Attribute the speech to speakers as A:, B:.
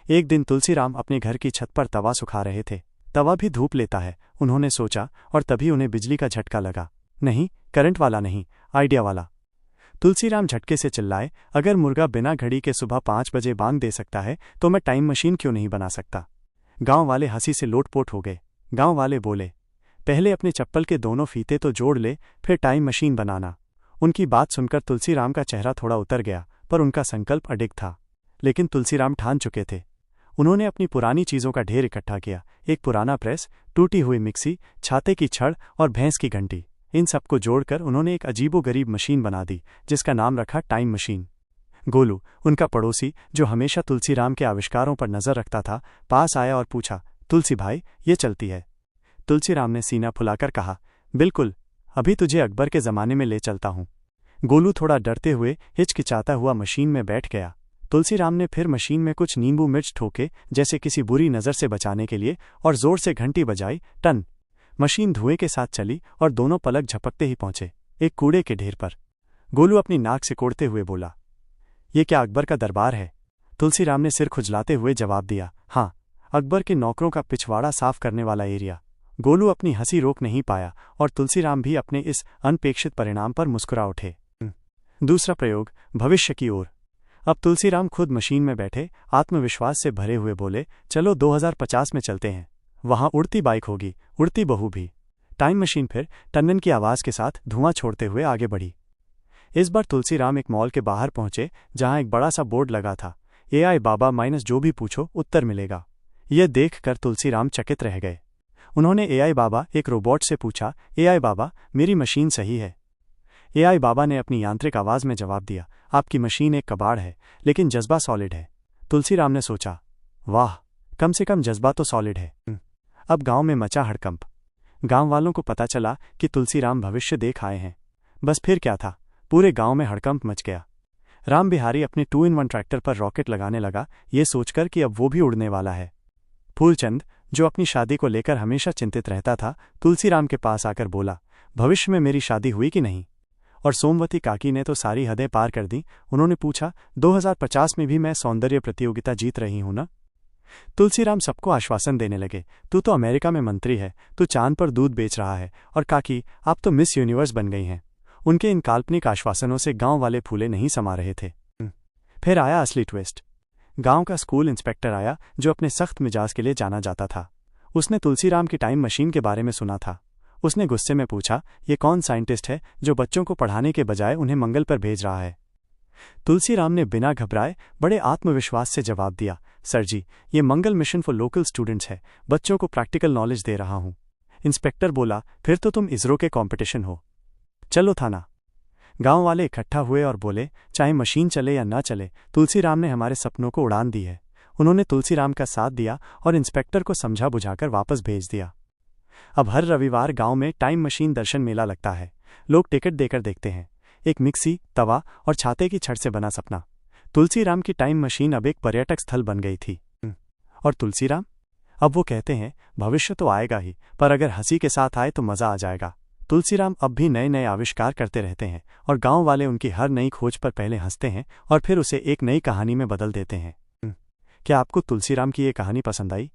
A: एक दिन तुलसीराम अपने घर की छत पर तवा सुखा रहे थे। तवा भी धूप लेता है, उन्होंने सोचा, और तभी उन्हें बिजली का झटका लगा। नहीं, करंट वाला नहीं, आइडिया वाला। तुलसीराम झटके से चिल्लाए, अगर मुर्गा बिना घड़ी के सुबह 5 बजे बांग दे सकता है तो मैं टाइम मशीन क्यों नहीं बना सकता। गांव वाले हंसी से लोटपोट हो गए। गांव वाले बोले, पहले अपने चप्पल के दोनों फीते तो जोड़ ले, फिर टाइम मशीन बनाना। उनकी बात सुनकर तुलसीराम का चेहरा थोड़ा उतर गया, पर उनका संकल्प अडिग था। लेकिन तुलसीराम ठान चुके थे। उन्होंने अपनी पुरानी चीज़ों का ढेर इकट्ठा किया, एक पुराना प्रेस, टूटी हुई मिक्सी, छाते की छड़ और भैंस की घंटी। इन सबको जोड़कर उन्होंने एक अजीबोगरीब मशीन बना दी, जिसका नाम रखा टाइम मशीन। गोलू, उनका पड़ोसी, जो हमेशा तुलसीराम के आविष्कारों पर नजर रखता था, पास आया और पूछा, तुलसी भाई, ये चलती है? तुलसीराम ने सीना फुलाकर कहा, बिल्कुल, अभी तुझे अकबर के ज़माने में ले चलता हूँ। गोलू थोड़ा डरते हुए हिचकिचाता हुआ मशीन में बैठ गया। तुलसीराम ने फिर मशीन में कुछ नींबू मिर्च ठोके, जैसे किसी बुरी नज़र से बचाने के लिए, और जोर से घंटी बजाई। टन। मशीन धुएं के साथ चली और दोनों पलक झपकते ही पहुंचे एक कूड़े के ढेर पर। गोलू अपनी नाक सिकोड़ते हुए बोला, ये क्या अकबर का दरबार है? तुलसीराम ने सिर खुजलाते हुए जवाब दिया, हाँ, अकबर के नौकरों का पिछवाड़ा साफ करने वाला एरिया। गोलू अपनी हंसी रोक नहीं पाया और तुलसीराम भी अपने इस अनपेक्षित परिणाम पर मुस्कुरा उठे। दूसरा प्रयोग, भविष्य की ओर। अब तुलसीराम खुद मशीन में बैठे, आत्मविश्वास से भरे हुए बोले, चलो 2050 में चलते हैं। वहां उड़ती बाइक होगी, उड़ती बहू भी। टाइम मशीन फिर टन्नन की आवाज के साथ धुआं छोड़ते हुए आगे बढ़ी। इस बार तुलसीराम एक मॉल के बाहर पहुंचे, जहां एक बड़ा सा बोर्ड लगा था, AI बाबा माइनस जो भी पूछो उत्तर मिलेगा। यह देखकर तुलसीराम चकित रह गए। उन्होंने AI बाबा, एक रोबोट से पूछा, AI बाबा, मेरी मशीन सही है? AI बाबा ने अपनी यांत्रिक आवाज में जवाब दिया, आपकी मशीन एक कबाड़ है, लेकिन जज्बा सॉलिड है। तुलसीराम ने सोचा, वाह, कम से कम जज्बा तो सॉलिड है। अब गांव में मचा हड़कंप। गांव वालों को पता चला कि तुलसीराम भविष्य देख आए हैं। बस फिर क्या था, पूरे गांव में हड़कंप मच गया। राम बिहारी अपने 2-in-1 ट्रैक्टर पर रॉकेट लगाने लगा, ये सोचकर कि अब वो भी उड़ने वाला है। फूलचंद, जो अपनी शादी को लेकर हमेशा चिंतित रहता था, तुलसीराम के पास आकर बोला, भविष्य में मेरी शादी हुई कि नहीं? और सोमवती काकी ने तो सारी हदें पार कर दी। उन्होंने पूछा, 2050 में भी मैं सौंदर्य प्रतियोगिता जीत रही हूं ना? तुलसीराम सबको आश्वासन देने लगे, तू तो अमेरिका में मंत्री है, तू चांद पर दूध बेच रहा है, और काकी, आप तो मिस यूनिवर्स बन गई हैं। उनके इन काल्पनिक आश्वासनों से गांव वाले फूले नहीं समा रहे थे। फिर आया असली ट्विस्ट। गांव का स्कूल इंस्पेक्टर आया, जो अपने सख्त मिजाज के लिए जाना जाता था। उसने तुलसीराम की टाइम मशीन के बारे में सुना था। उसने गुस्से में पूछा, ये कौन साइंटिस्ट है जो बच्चों को पढ़ाने के बजाय उन्हें मंगल पर भेज रहा है? तुलसीराम ने बिना घबराए बड़े आत्मविश्वास से जवाब दिया, सर जी, ये मंगल मिशन फॉर लोकल स्टूडेंट्स है, बच्चों को प्रैक्टिकल नॉलेज दे रहा हूं। इंस्पेक्टर बोला, फिर तो तुम इसरो के कंपटीशन हो, चलो थाना। गांव वाले इकट्ठा हुए और बोले, चाहे मशीन चले या ना चले, तुलसीराम ने हमारे सपनों को उड़ान दी है। उन्होंने तुलसीराम का साथ दिया और इंस्पेक्टर को समझा बुझाकर वापस भेज दिया। अब हर रविवार गांव में टाइम मशीन दर्शन मेला लगता है। लोग टिकट देकर देखते हैं। एक मिक्सी, तवा और छाते की छड़ से बना सपना। तुलसीराम की टाइम मशीन अब एक पर्यटक स्थल बन गई थी। और तुलसीराम? अब वो कहते हैं, भविष्य तो आएगा ही, पर अगर हंसी के साथ आए तो मजा आ जाएगा। तुलसीराम अब भी नए नए आविष्कार करते रहते हैं, और गांव वाले उनकी हर नई खोज पर पहले हंसते हैं और फिर उसे एक नई कहानी में बदल देते हैं। क्या आपको तुलसीराम की ये कहानी पसंद आई?